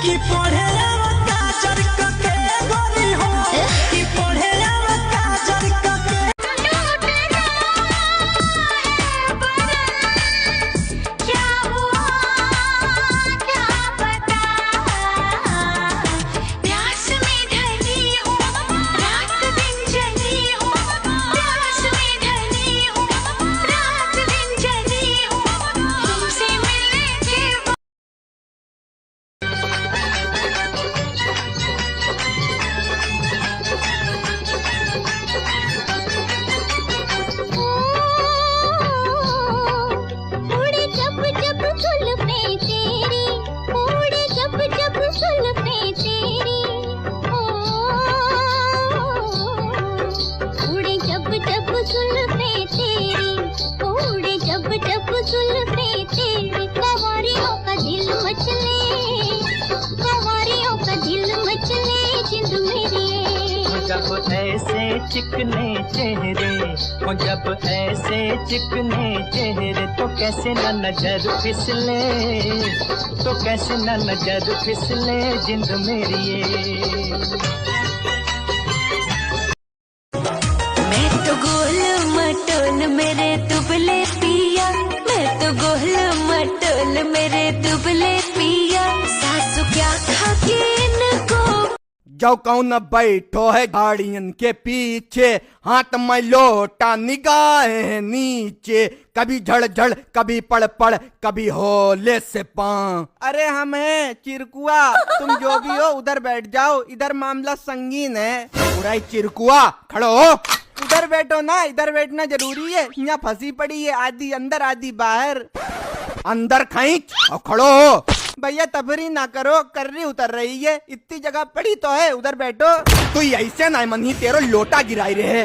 कि पढ़े काजर के गोरी हो कि पढ़े काजर के क्या हुआ क्या पता प्यास में ढली हूँ रात दिन जली हूँ प्यास में ढली हूँ रात दिन जली हूँ तुमसे मिलने के जब ऐसे चिकने चेहरे और जब ऐसे चिकने चेहरे तो कैसे न नजर फिसले तो कैसे न नजर फिसले जिंद मेरी मैं तो गोल मटोल मेरे दुबले पिया मैं तो गोल मटोल मेरे दुबले पिया सासू क्या खा के इनको जो कौन बैठो है गाड़ियन के पीछे हाथ में लोटा निगाहें नीचे कभी झड़ झड़ कभी पड़ पड़ कभी होले से पां। अरे हम हैं चिरकुआ तुम जो भी हो उधर बैठ जाओ इधर मामला संगीन है। पूरा चिरकुआ खड़ो हो उधर बैठो ना इधर बैठना जरूरी है यहाँ फंसी पड़ी है आधी अंदर आधी बाहर। अंदर खींच और खड़ो हो। भैया तफरी ना करो कर्री उतर रही है इतनी जगह पड़ी तो है उधर बैठो। तू ऐसे ना मन ही तेरो लोटा गिराई रहे।